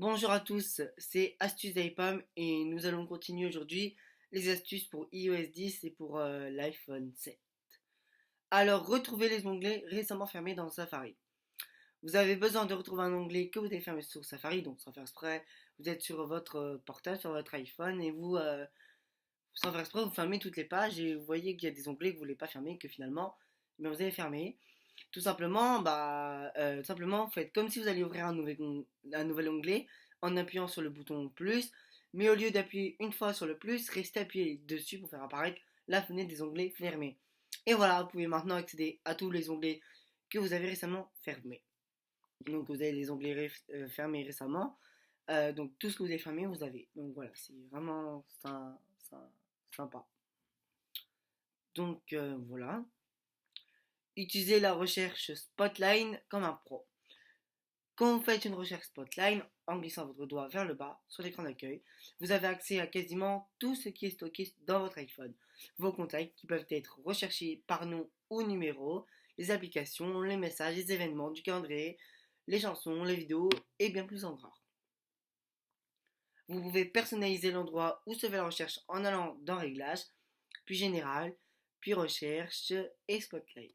Bonjour à tous, c'est Astuces d'iPhone et nous allons continuer aujourd'hui les astuces pour iOS 10 et pour l'iPhone 7. Alors, retrouvez les onglets récemment fermés dans Safari. Vous avez besoin de retrouver un onglet que vous avez fermé sur Safari, donc sans faire exprès, vous êtes sur votre portable, sur votre iPhone et sans faire exprès, vous fermez toutes les pages et vous voyez qu'il y a des onglets que vous ne voulez pas fermer, que finalement, vous avez fermé. Tout simplement, faites comme si vous alliez ouvrir un nouvel onglet en appuyant sur le bouton plus, mais au lieu d'appuyer une fois sur le plus, restez appuyé dessus pour faire apparaître la fenêtre des onglets fermés. Et voilà, vous pouvez maintenant accéder à tous les onglets que vous avez récemment fermés. Donc vous avez les onglets fermés récemment. Donc tout ce que vous avez fermé, vous avez. Donc voilà, c'est vraiment sympa. Donc voilà. Utilisez la recherche Spotline comme un pro. Quand vous faites une recherche Spotline, en glissant votre doigt vers le bas sur l'écran d'accueil, vous avez accès à quasiment tout ce qui est stocké dans votre iPhone. Vos contacts qui peuvent être recherchés par nom ou numéro, les applications, les messages, les événements du calendrier, les chansons, les vidéos et bien plus encore. Vous pouvez personnaliser l'endroit où se fait la recherche en allant dans Réglages, puis Général, puis Recherche et Spotlight.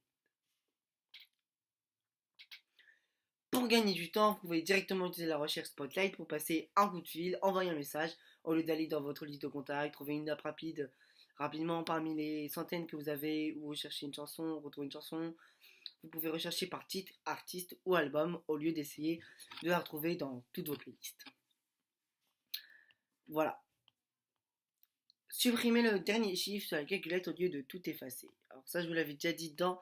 Pour gagner du temps, vous pouvez directement utiliser la recherche Spotlight pour passer un coup de fil, envoyer un message, au lieu d'aller dans votre liste de contacts, trouver une app rapidement parmi les centaines que vous avez, ou rechercher une chanson, retrouver une chanson. Vous pouvez rechercher par titre, artiste ou album, au lieu d'essayer de la retrouver dans toutes vos playlists. Voilà. Supprimez le dernier chiffre sur la calculette au lieu de tout effacer. Alors ça, je vous l'avais déjà dit dans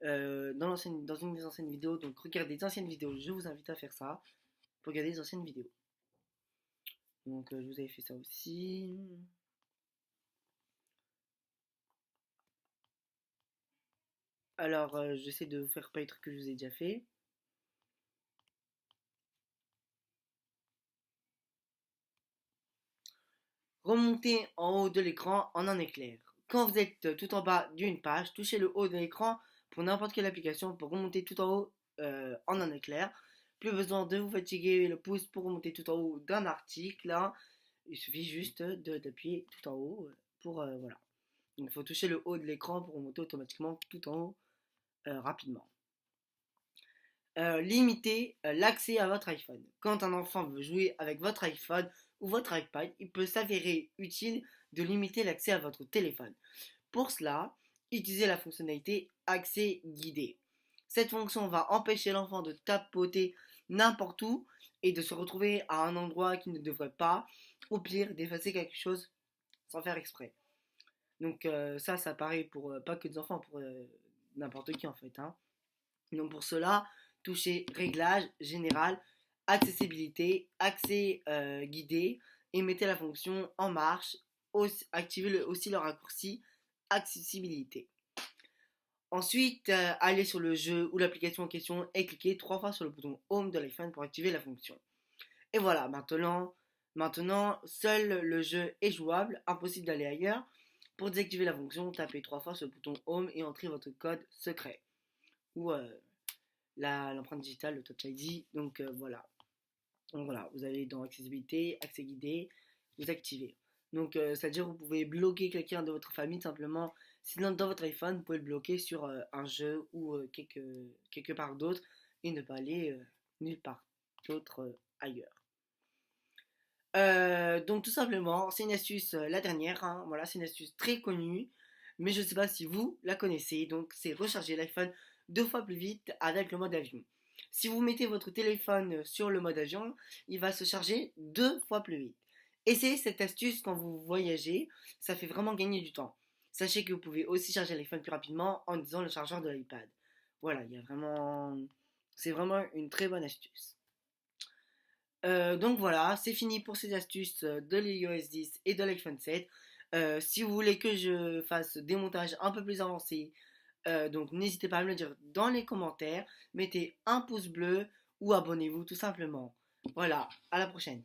une des anciennes vidéos, donc regardez les anciennes vidéos, je vous invite à faire ça, pour regarder les anciennes vidéos. Donc je vous avais fait ça aussi. Alors j'essaie de vous faire pas les trucs que je vous ai déjà fait. Remontez en haut de l'écran en un éclair. Quand vous êtes tout en bas d'une page, touchez le haut de l'écran pour n'importe quelle application pour remonter tout en haut en un éclair. Plus besoin de vous fatiguer le pouce pour remonter tout en haut d'un article. Hein. Il suffit juste d'appuyer tout en haut pour voilà. Donc il faut toucher le haut de l'écran pour remonter automatiquement tout en haut rapidement. Limitez l'accès à votre iPhone. Quand un enfant veut jouer avec votre iPhone ou votre iPad, il peut s'avérer utile de limiter l'accès à votre téléphone. Pour cela, utilisez la fonctionnalité accès guidé. Cette fonction va empêcher l'enfant de tapoter n'importe où et de se retrouver à un endroit qu'il ne devrait pas, ou pire, d'effacer quelque chose sans faire exprès. Donc ça paraît pour pas que des enfants, pour n'importe qui en fait. Hein. Donc pour cela, touchez Réglages, Général, Accessibilité, Accès guidé et mettez la fonction En marche. Activez aussi le raccourci Accessibilité. Ensuite, allez sur le jeu ou l'application en question et cliquez 3 fois sur le bouton Home de l'iPhone pour activer la fonction. Et voilà, maintenant, seul le jeu est jouable, impossible d'aller ailleurs. Pour désactiver la fonction, tapez 3 fois sur le bouton Home et entrez votre code secret. Ou l'empreinte digitale, le Touch ID. Donc voilà. Donc voilà, vous allez dans accessibilité, accès guidé, vous activez. Donc c'est-à-dire vous pouvez bloquer quelqu'un de votre famille simplement. Si dans votre iPhone, vous pouvez le bloquer sur un jeu ou quelque part d'autre et ne pas aller nulle part d'autre ailleurs. Donc tout simplement, c'est une astuce, la dernière, hein, voilà, c'est une astuce très connue, mais je ne sais pas si vous la connaissez, donc c'est recharger l'iPhone 2 fois plus vite avec le mode avion. Si vous mettez votre téléphone sur le mode avion, il va se charger 2 fois plus vite. Essayez cette astuce quand vous voyagez, ça fait vraiment gagner du temps. Sachez que vous pouvez aussi charger l'iPhone plus rapidement en utilisant le chargeur de l'iPad. Voilà, c'est vraiment une très bonne astuce. Donc voilà, c'est fini pour ces astuces de l'iOS 10 et de l'iPhone 7. Si vous voulez que je fasse des montages un peu plus avancés, donc n'hésitez pas à me le dire dans les commentaires. Mettez un pouce bleu ou abonnez-vous tout simplement. Voilà, à la prochaine.